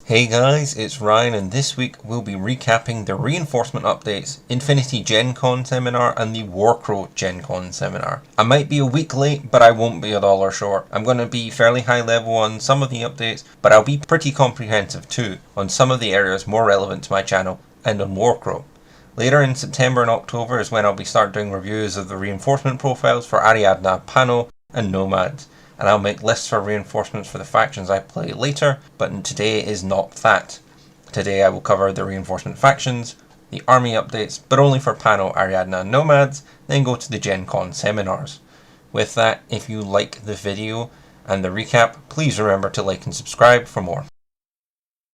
Hey guys, it's Ryan, and this week we'll be recapping the reinforcement updates, Infinity Gencon Seminar and the Warcrow Gencon Seminar. I might be a week late, but I won't be $1 short. I'm going to be fairly high level on some of the updates, but I'll be pretty comprehensive too on some of the areas more relevant to my channel and on Warcrow. Later in September and October is when I'll be start doing reviews of the reinforcement profiles for Ariadna, Pano and Nomads. And I'll make lists for reinforcements for the factions I play later, but today is not that. Today I will cover the reinforcement factions, the army updates, but only for Pano, Ariadna and Nomads, then go to the Gencon seminars. With that, if you like the video and the recap, please remember to like and subscribe for more.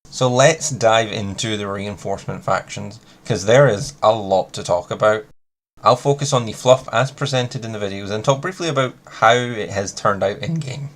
So let's dive into the reinforcement factions, because there is a lot to talk about. I'll focus on the fluff as presented in the videos and talk briefly about how it has turned out in game.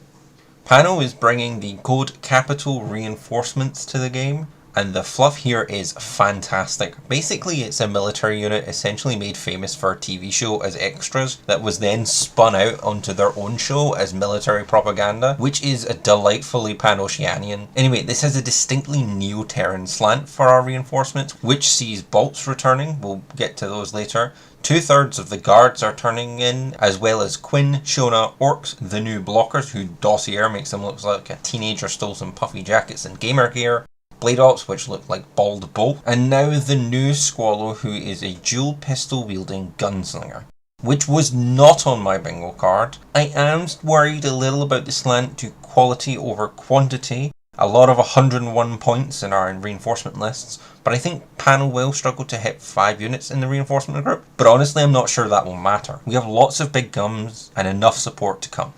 Pano is bringing the Code Capital reinforcements to the game, and the fluff here is fantastic. Basically, it's a military unit essentially made famous for a TV show as extras that was then spun out onto their own show as military propaganda, which is a delightfully Pan-Oceanian. Anyway, this has a distinctly Neo-Terran slant for our reinforcements, which sees bolts returning. We'll get to those later. 2/3 of the guards are turning in, as well as Quinn, Shona, Orcs, the new blockers, who Dossier makes them look like a teenager stole some puffy jackets and gamer gear, Blade Ops, which look like Bald Bolt, and now the new Squallow, who is a dual pistol wielding gunslinger, which was not on my bingo card. I am worried a little about the slant to quality over quantity. A lot of 101 points in our reinforcement lists, but I think Pano will struggle to hit 5 units in the reinforcement group. But honestly, I'm not sure that will matter. We have lots of big guns and enough support to come.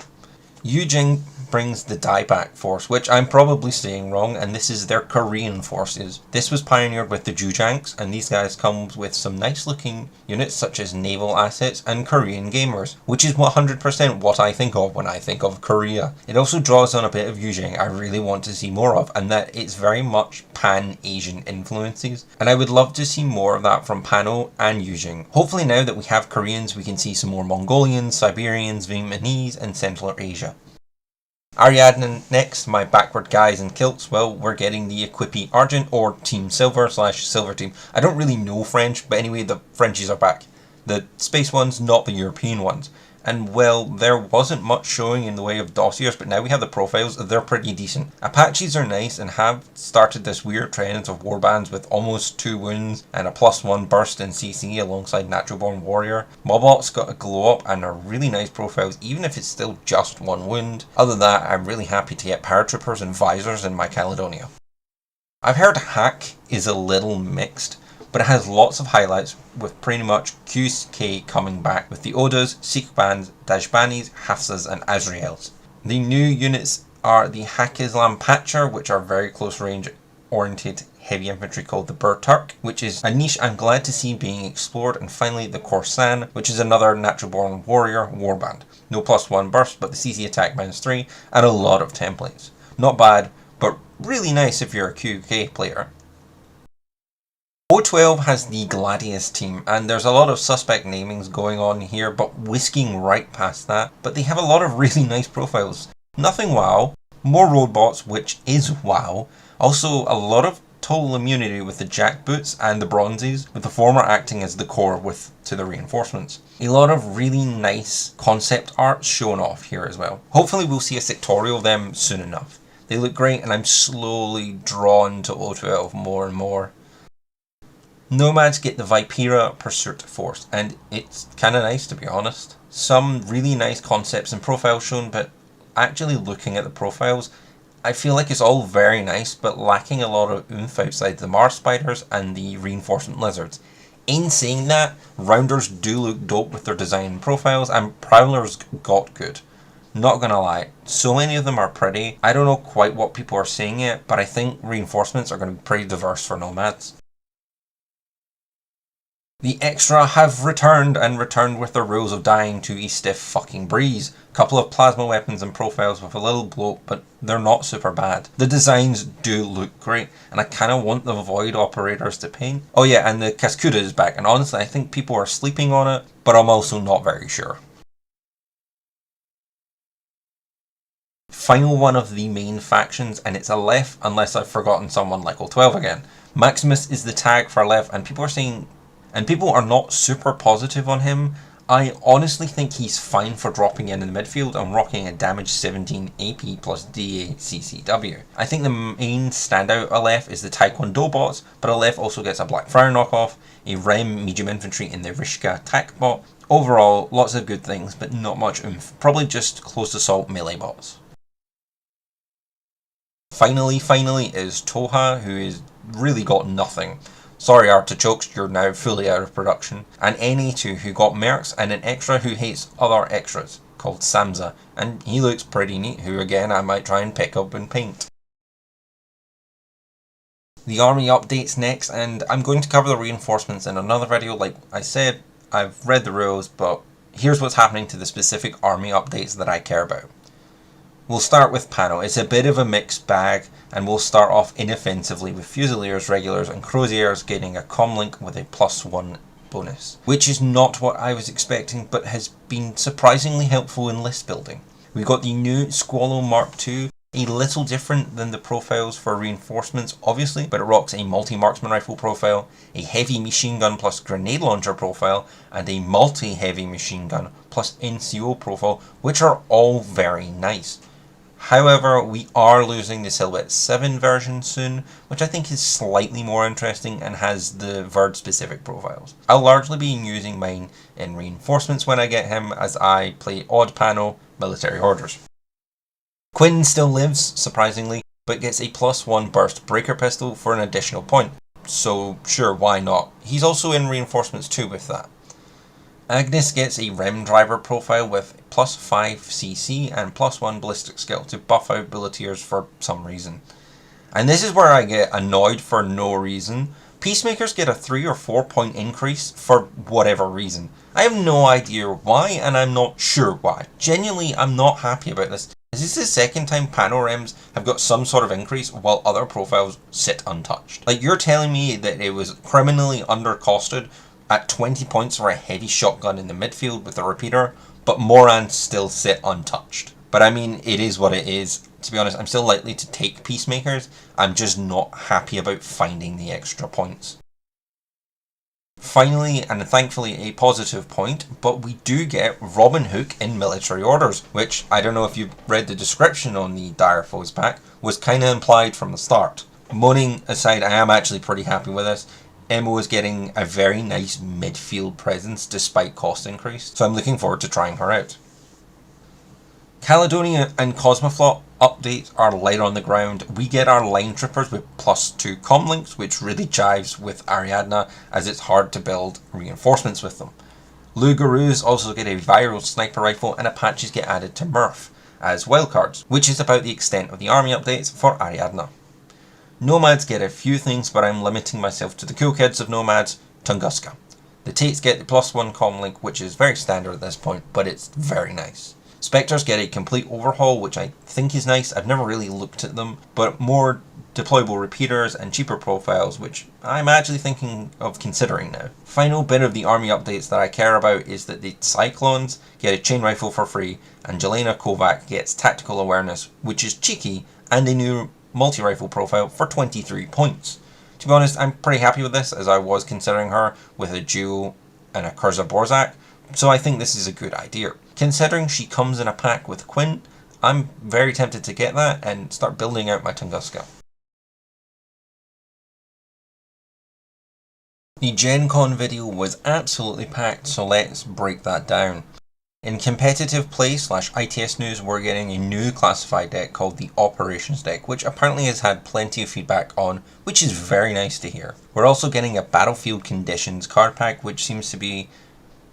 Yujing brings the dieback force, which I'm probably saying wrong, and this is their Korean forces. This was pioneered with the Jujanks, and these guys come with some nice looking units such as naval assets and Korean gamers, which is 100% what I think of when I think of Korea. It also draws on a bit of Yujing I really want to see more of, and that it's very much Pan-Asian influences, and I would love to see more of that from Pano and Yujing. Hopefully now that we have Koreans, we can see some more Mongolians, Siberians, Vietnamese and Central Asia. Ariadna next, my backward guys in kilts. Well, we're getting the Equippy Argent, or Team Silver / Silver Team. I don't really know French, but anyway, the Frenchies are back. The space ones, not the European ones. And well, there wasn't much showing in the way of dossiers, but now we have the profiles, they're pretty decent. Apaches are nice and have started this weird trend of warbands with almost 2 wounds and a +1 burst in CC alongside Natural Born Warrior. Mobots got a glow up and are really nice profiles, even if it's still just 1 wound. Other than that, I'm really happy to get paratroopers and visors in my Caledonia. I've heard Hack is a little mixed, but it has lots of highlights with pretty much QK coming back with the Odas, Sikhbans, Dashbanis, Hafsas and Azraels. The new units are the Hak-Islam Patcher, which are very close range oriented heavy infantry called the Burturk, which is a niche I'm glad to see being explored, and finally the Korsan, which is another natural born warrior warband. No +1 burst, but the CC attack -3 and a lot of templates. Not bad, but really nice if you're a QK player. O12 has the Gladius team, and there's a lot of suspect namings going on here, but whisking right past that. But they have a lot of really nice profiles. Nothing WoW, more roadbots, which is WoW. Also a lot of total immunity with the jackboots and the bronzes, with the former acting as the core to the reinforcements. A lot of really nice concept art shown off here as well. Hopefully we'll see a sectorial of them soon enough. They look great, and I'm slowly drawn to O12 more and more. Nomads get the Vipera Pursuit Force, and it's kinda nice to be honest. Some really nice concepts and profiles shown, but actually looking at the profiles, I feel like it's all very nice, but lacking a lot of oomph outside the Mars Spiders and the Reinforcement Lizards. In saying that, Rounders do look dope with their design and profiles, and Prowlers got good. Not gonna lie, so many of them are pretty. I don't know quite what people are saying yet, but I think reinforcements are gonna be pretty diverse for Nomads. The extra have returned, and returned with their rules of dying to a stiff fucking breeze. Couple of plasma weapons and profiles with a little bloat, but they're not super bad. The designs do look great, and I kinda want the Void operators to paint. Oh yeah, and the Cascuda is back, and honestly I think people are sleeping on it, but I'm also not very sure. Final one of the main factions, and it's Aleph, unless I've forgotten someone like O12 again. Maximus is the tag for Aleph, and people are not super positive on him. I honestly think he's fine for dropping in the midfield and rocking a damage 17 AP plus DA CCW. I think the main standout Aleph is the Taekwondo bots, but Aleph also gets a Black Friar knockoff, a Rem medium infantry in the Rishka attack bot. Overall, lots of good things, but not much oomph. Probably just close assault melee bots. Finally is Toha, who has really got nothing. Sorry artichokes, you're now fully out of production. And NA2, who got mercs, and an extra who hates other extras, called Samza, and he looks pretty neat, who again I might try and pick up and paint. The army updates next, and I'm going to cover the reinforcements in another video. Like I said, I've read the rules, but here's what's happening to the specific army updates that I care about. We'll start with Pano. It's a bit of a mixed bag, and we'll start off inoffensively with Fusiliers, Regulars and Croziers getting a comlink with a +1 bonus, which is not what I was expecting, but has been surprisingly helpful in list building. We got the new Squallow Mark II, a little different than the profiles for reinforcements obviously, but it rocks a multi-marksman rifle profile, a heavy machine gun plus grenade launcher profile, and a multi-heavy machine gun plus NCO profile, which are all very nice. However, we are losing the Silhouette 7 version soon, which I think is slightly more interesting and has the Verd specific profiles. I'll largely be using mine in reinforcements when I get him, as I play odd Pano military orders. Quinn still lives, surprisingly, but gets a +1 burst breaker pistol for an additional point. So sure, why not? He's also in reinforcements too with that. Agnes gets a Rem driver profile with +5 CC and +1 ballistic skill to buff out Bulletiers for some reason. And this is where I get annoyed for no reason. Peacemakers get a 3 or 4 point increase for whatever reason. I have no idea why, and I'm not sure why. Genuinely, I'm not happy about this. Is this the second time Panorems have got some sort of increase while other profiles sit untouched? Like, you're telling me that it was criminally undercosted at 20 points for a heavy shotgun in the midfield with a repeater, but Morans still sit untouched. But I mean, it is what it is. To be honest, I'm still likely to take Peacemakers. I'm just not happy about finding the extra points. Finally, and thankfully a positive point, but we do get Robin Hook in military orders, which, I don't know if you've read the description on the Dire Foes pack, was kinda implied from the start. Moaning aside, I am actually pretty happy with this. Emo is getting a very nice midfield presence despite cost increase, so I'm looking forward to trying her out. Caledonia and Cosmoflot updates are light on the ground. We get our line trippers with +2 comlinks, which really jives with Ariadna, as it's hard to build reinforcements with them. Lugaroos also get a viral sniper rifle, and Apaches get added to Murph as wildcards, which is about the extent of the army updates for Ariadna. Nomads get a few things, but I'm limiting myself to the cool kids of Nomads, Tunguska. The Tates get the +1 comlink, which is very standard at this point, but it's very nice. Spectres get a complete overhaul, which I think is nice. I've never really looked at them, but more deployable repeaters and cheaper profiles, which I'm actually thinking of considering now. Final bit of the army updates that I care about is that the Cyclones get a chain rifle for free, and Jelena Kovac gets tactical awareness, which is cheeky, and a new multi-rifle profile for 23 points. To be honest, I'm pretty happy with this, as I was considering her with a duo and a Kurza Borzak, so I think this is a good idea. Considering she comes in a pack with Quinn, I'm very tempted to get that and start building out my Tunguska. The Gencon video was absolutely packed, so let's break that down. In competitive play / ITS news, we're getting a new classified deck called the Operations deck, which apparently has had plenty of feedback on, which is very nice to hear. We're also getting a Battlefield Conditions card pack, which seems to be,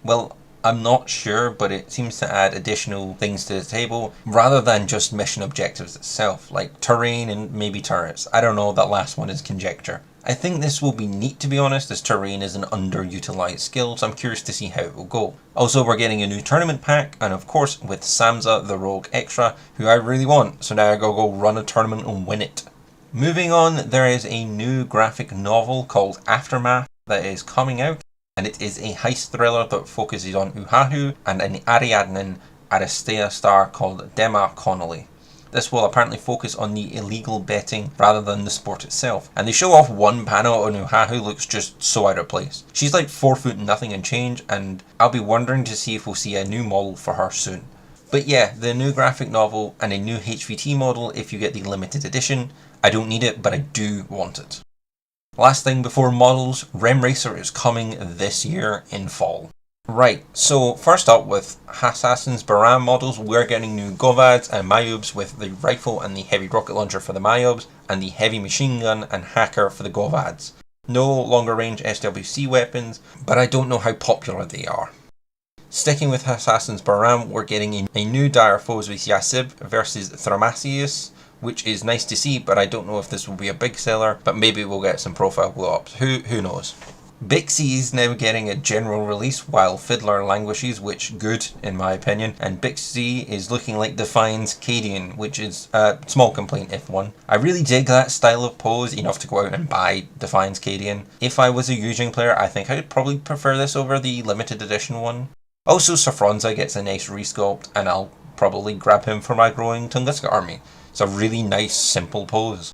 well, I'm not sure, but it seems to add additional things to the table, rather than just mission objectives itself, like terrain and maybe turrets. I don't know, that last one is conjecture. I think this will be neat, to be honest, as terrain is an underutilized skill, so I'm curious to see how it will go. Also, we're getting a new tournament pack, and of course with Samza, the Rogue Extra, who I really want, so now I gotta go run a tournament and win it. Moving on, there is a new graphic novel called Aftermath that is coming out, and it is a heist thriller that focuses on Uhahu and an Ariadnan Aristea star called Dema Connolly. This will apparently focus on the illegal betting rather than the sport itself. And they show off one panel on Uha who looks just so out of place. She's like 4 foot nothing and change, and I'll be wondering to see if we'll see a new model for her soon. But yeah, the new graphic novel and a new HVT model if you get the limited edition. I don't need it, but I do want it. Last thing before models, Rem Racer is coming this year in fall. Right, so first up with Assassin's Baram models, we're getting new Govads and Mayubs with the rifle and the heavy rocket launcher for the Mayubs, and the heavy machine gun and hacker for the Govads. No longer range SWC weapons, but I don't know how popular they are. Sticking with Assassin's Baram, we're getting a new Dire Foes with Yasib versus Thromasius, which is nice to see, but I don't know if this will be a big seller, but maybe we'll get some profile blow-ups. Who knows? Bixie is now getting a general release while Fiddler languishes, which good in my opinion, and Bixie is looking like Defiance Cadian, which is a small complaint if one. I really dig that style of pose enough to go out and buy Defiance Cadian. If I was a Yujing player, I think I would probably prefer this over the limited edition one. Also, Safronza gets a nice resculpt, and I'll probably grab him for my growing Tunguska army. It's a really nice, simple pose.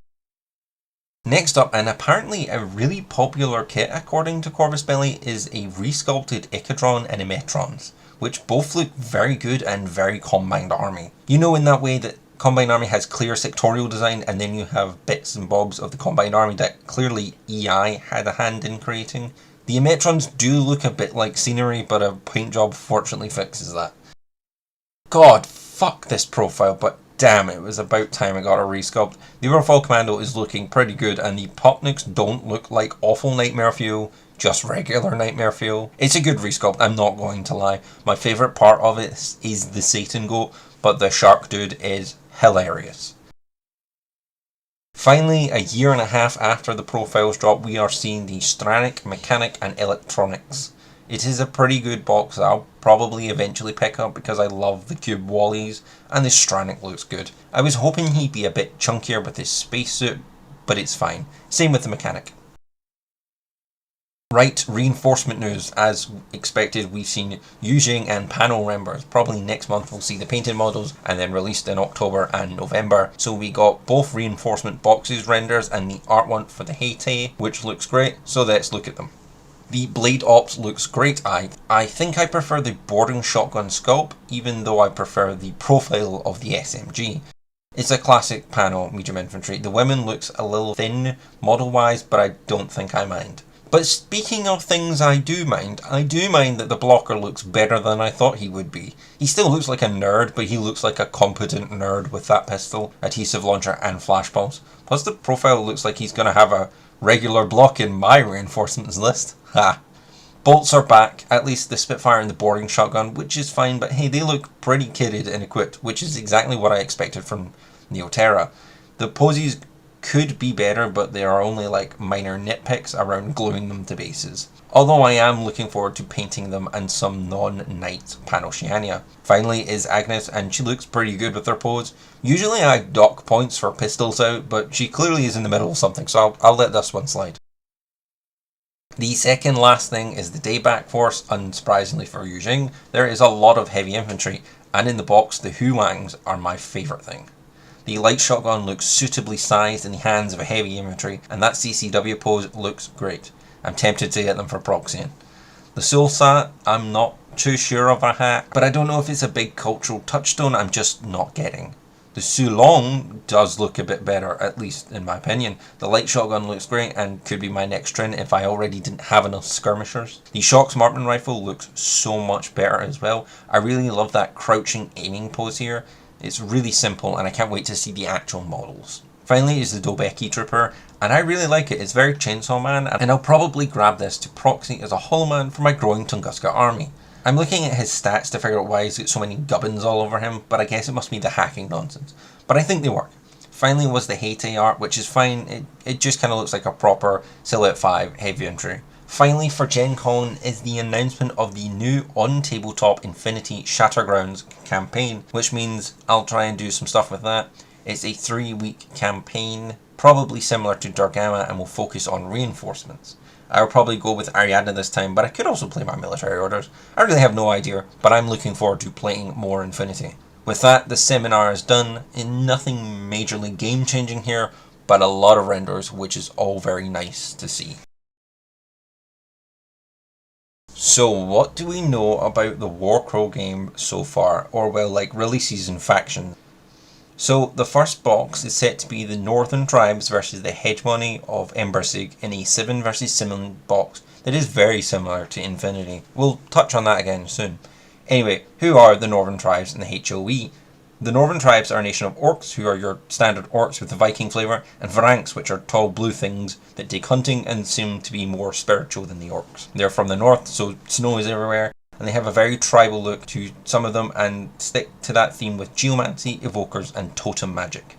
Next up, and apparently a really popular kit according to Corvus Belli, is a resculpted Ikadron and Emetrons, which both look very good and very Combined Army. You know, in that way that Combined Army has clear sectorial design, and then you have bits and bobs of the Combined Army that clearly EI had a hand in creating. The Emetrons do look a bit like scenery, but a paint job fortunately fixes that. God, fuck this profile, but damn, it was about time I got a resculpt. The Overfall Commando is looking pretty good, and the Popniks don't look like awful Nightmare Fuel, just regular Nightmare Fuel. It's a good resculpt, I'm not going to lie. My favourite part of it is the Satan Goat, but the Shark Dude is hilarious. Finally, a year and a half after the profiles drop, we are seeing the Stranic, Mechanic and Electronics. It is a pretty good box that I'll probably eventually pick up because I love the cube wallies, and the Stranic looks good. I was hoping he'd be a bit chunkier with his spacesuit, but it's fine. Same with the Mechanic. Right, reinforcement news. As expected, we've seen Yujing and panel members. Probably next month we'll see the painted models, and then released in October and November. So we got both reinforcement boxes renders and the art one for the Heite, which looks great, so let's look at them. The Blade Ops looks great. I think I prefer the boarding shotgun sculpt, even though I prefer the profile of the SMG. It's a classic panel medium infantry. The women looks a little thin model wise, but I don't think I mind. But speaking of things I do mind that the blocker looks better than I thought he would be. He still looks like a nerd, but he looks like a competent nerd with that pistol, adhesive launcher and flash bombs. Plus the profile looks like he's going to have a regular block in my reinforcements list. Ha! Bolts are back, at least the Spitfire and the boarding shotgun, which is fine, but hey, they look pretty kitted and equipped, which is exactly what I expected from Neoterra. The poses could be better, but they are only like minor nitpicks around gluing them to bases. Although I am looking forward to painting them and some non-Knight Panoceania. Finally is Agnes, and she looks pretty good with her pose. Usually I dock points for pistols out, but she clearly is in the middle of something, so I'll let this one slide. The second last thing is the Dayback Force. Unsurprisingly for Yujing, there is a lot of heavy infantry, and in the box the Huangs are my favourite thing. The light shotgun looks suitably sized in the hands of a heavy infantry, and that CCW pose looks great. I'm tempted to get them for proxying. The Sulsat, I'm not too sure of a hat, but I don't know if it's a big cultural touchstone I'm just not getting. The Sulong does look a bit better, at least in my opinion. The light shotgun looks great and could be my next trend if I already didn't have enough skirmishers. The Shox Marksman rifle looks so much better as well. I really love that crouching aiming pose here. It's really simple and I can't wait to see the actual models. Finally is the Dobeki Trooper, and I really like it. It's very Chainsaw Man, and I'll probably grab this to proxy as a Holoman for my growing Tunguska army. I'm looking at his stats to figure out why he's got so many gubbins all over him, but I guess it must be the hacking nonsense. But I think they work. Finally was the Heite art, which is fine. It just kind of looks like a proper Silhouette 5 heavy infantry. Finally for Gen Con is the announcement of the new on-tabletop Infinity Shattergrounds campaign, which means I'll try and do some stuff with that. It's a 3-week campaign, probably similar to Dargama, and will focus on reinforcements. I'll probably go with Ariadna this time, but I could also play my military orders. I really have no idea, but I'm looking forward to playing more Infinity. With that, the seminar is done, and nothing majorly game changing here, but a lot of renders, which is all very nice to see. So what do we know about the Warcrow game so far, or well, like releases and factions? So the first box is set to be the Northern Tribes versus the Hegemony of Embersig in a 7 versus 7 box that is very similar to Infinity. We'll touch on that again soon. Anyway, who are the Northern Tribes in the HOE? The Northern Tribes are a nation of orcs, who are your standard orcs with the Viking flavour, and Varanks, which are tall blue things that take hunting and seem to be more spiritual than the orcs. They're from the north, so snow is everywhere, and they have a very tribal look to some of them and stick to that theme with geomancy, evokers, and totem magic.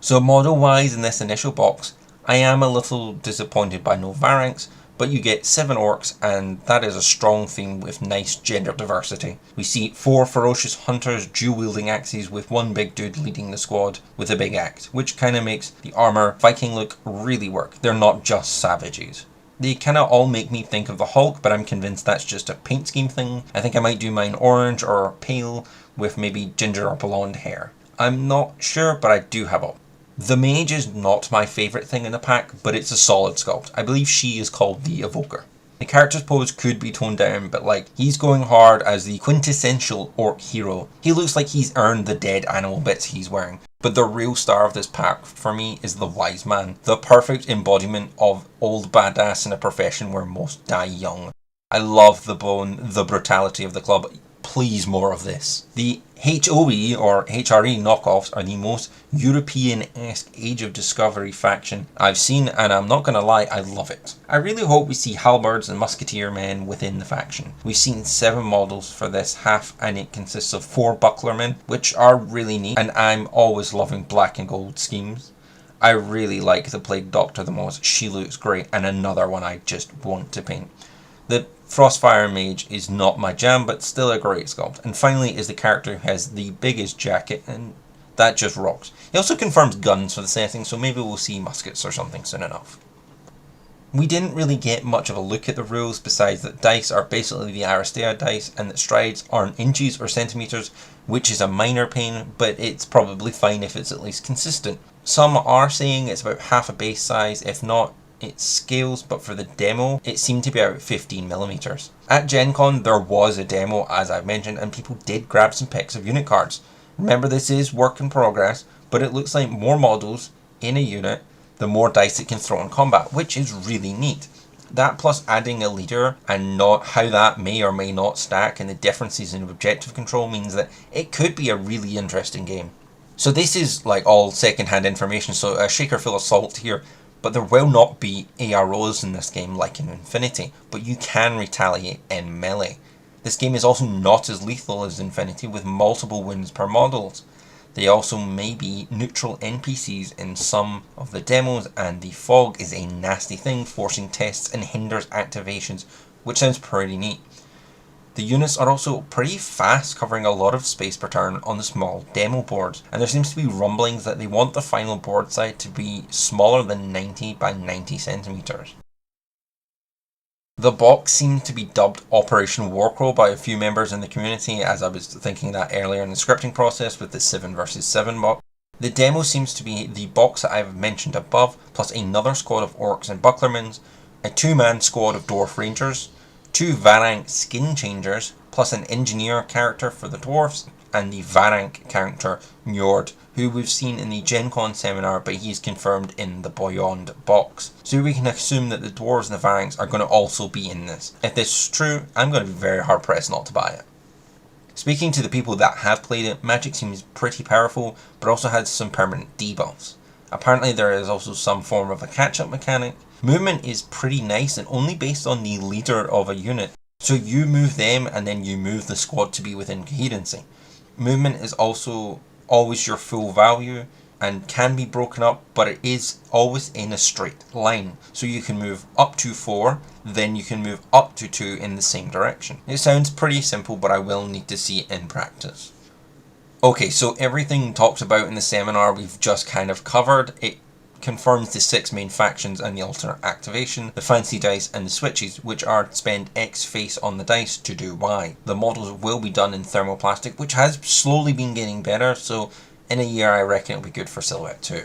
So model wise in this initial box, I am a little disappointed by no Varanks, but you get 7 orcs, and that is a strong theme with nice gender diversity. We see 4 ferocious hunters dual-wielding axes with one big dude leading the squad with a big axe, which kind of makes the armor Viking look really work. They're not just savages. They kind of all make me think of the Hulk, but I'm convinced that's just a paint scheme thing. I think I might do mine orange or pale with maybe ginger or blonde hair. I'm not sure, but I do have options. The mage is not my favourite thing in the pack, but it's a solid sculpt. I believe she is called the Evoker. The character's pose could be toned down, but like, he's going hard as the quintessential orc hero. He looks like he's earned the dead animal bits he's wearing. But the real star of this pack for me is the Wise Man, the perfect embodiment of old badass in a profession where most die young. I love the bone, the brutality of the club. Please more of this. The HOE or HRE knockoffs are the most European-esque Age of Discovery faction I've seen, and I'm not gonna lie, I love it. I really hope we see halberds and musketeer men within the faction. We've seen 7 models for this half, and it consists of 4 bucklermen, which are really neat, and I'm always loving black and gold schemes. I really like the Plague Doctor the most. She looks great, and another one I just want to paint. The Frostfire Mage is not my jam, but still a great sculpt. And finally is the character who has the biggest jacket, and that just rocks. He also confirms guns for the setting, so maybe we'll see muskets or something soon enough. We didn't really get much of a look at the rules, besides that dice are basically the Aristea dice, and that strides aren't inches or centimetres, which is a minor pain, but it's probably fine if it's at least consistent. Some are saying it's about half a base size, if not, it scales, but for the demo it seemed to be about 15mm. At Gencon there was a demo, as I've mentioned, and people did grab some pics of unit cards. Remember, this is work in progress, but it looks like more models in a unit, the more dice it can throw in combat, which is really neat. That plus adding a leader and not how that may or may not stack and the differences in objective control means that it could be a really interesting game. So this is like all second-hand information, so a shaker full of salt here. But there will not be AROs in this game like in Infinity, but you can retaliate in melee. This game is also not as lethal as Infinity, with multiple wounds per models. They also may be neutral NPCs in some of the demos, and the fog is a nasty thing, forcing tests and hinders activations, which sounds pretty neat. The units are also pretty fast, covering a lot of space per turn on the small demo boards, and there seems to be rumblings that they want the final board size to be smaller than 90 by 90 centimeters. The box seemed to be dubbed Operation Warcrow by a few members in the community, as I was thinking that earlier in the scripting process with the 7 versus 7 box. The demo seems to be the box that I've mentioned above, plus another squad of orcs and bucklermans, a 2-man squad of dwarf rangers, 2 Varank skin changers, plus an engineer character for the dwarfs, and the Varank character Njord, who we've seen in the Gencon Seminar, but he's confirmed in the Beyond box. So we can assume that the dwarves and the Varanks are going to also be in this. If this is true, I'm going to be very hard pressed not to buy it. Speaking to the people that have played it, magic seems pretty powerful, but also has some permanent debuffs. Apparently there is also some form of a catch-up mechanic. Movement is pretty nice and only based on the leader of a unit, so you move them and then you move the squad to be within coherency. Movement is also always your full value and can be broken up, but it is always in a straight line, so you can move up to 4, then you can move up to 2 in the same direction. It sounds pretty simple, but I will need to see it in practice. Okay, so everything talked about in the seminar we've just kind of covered. It confirms the 6 main factions and the alternate activation, the fancy dice and the switches, which are spend X face on the dice to do Y. The models will be done in thermoplastic, which has slowly been getting better, so in a year I reckon it'll be good for Silhouette too.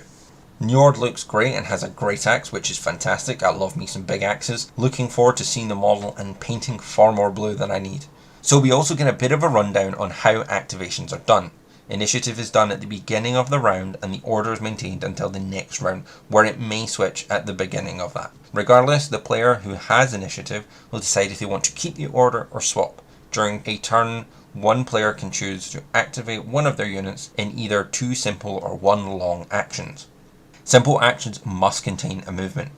Njord looks great and has a great axe, which is fantastic. I love me some big axes. Looking forward to seeing the model and painting far more blue than I need. So we also get a bit of a rundown on how activations are done. Initiative is done at the beginning of the round and the order is maintained until the next round, where it may switch at the beginning of that. Regardless, the player who has initiative will decide if they want to keep the order or swap. During a turn, one player can choose to activate one of their units in either 2 simple or 1 long actions. Simple actions must contain a movement.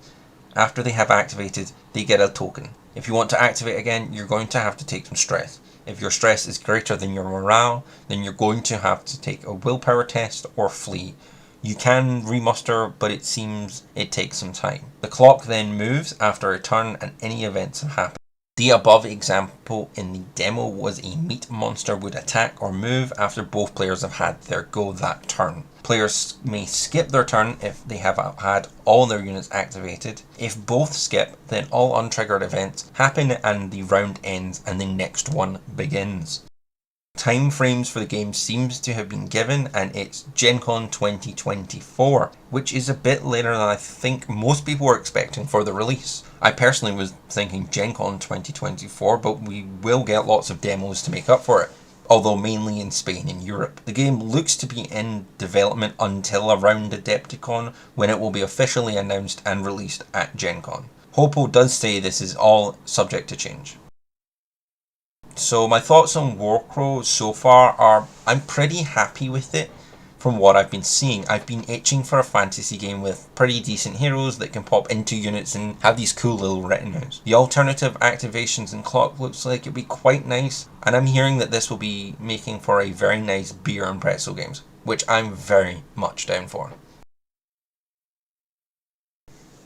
After they have activated, they get a token. If you want to activate again, you're going to have to take some stress. If your stress is greater than your morale, then you're going to have to take a willpower test or flee. You can remuster, but it seems it takes some time. The clock then moves after a turn and any events have happened. The above example in the demo was a meat monster would attack or move after both players have had their go that turn. Players may skip their turn if they have had all their units activated. If both skip, then all untriggered events happen and the round ends and the next one begins. Time frames for the game seems to have been given, and it's Gencon 2024, which is a bit later than I think most people were expecting for the release. I personally was thinking Gencon 2024, but we will get lots of demos to make up for it, although mainly in Spain and Europe. The game looks to be in development until around Adepticon, when it will be officially announced and released at Gencon. Hopo does say this is all subject to change. So my thoughts on Warcrow so far are, I'm pretty happy with it from what I've been seeing. I've been itching for a fantasy game with pretty decent heroes that can pop into units and have these cool little retinues. The alternative activations and clock looks like it'd be quite nice, and I'm hearing that this will be making for a very nice beer and pretzel games, which I'm very much down for.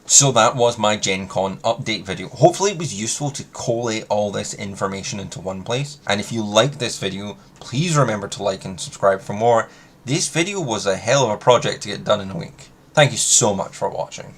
So that was my Gen Con update video. Hopefully it was useful to collate all this information into one place. And if you like this video, please remember to like and subscribe for more. This video was a hell of a project to get done in a week. Thank you so much for watching.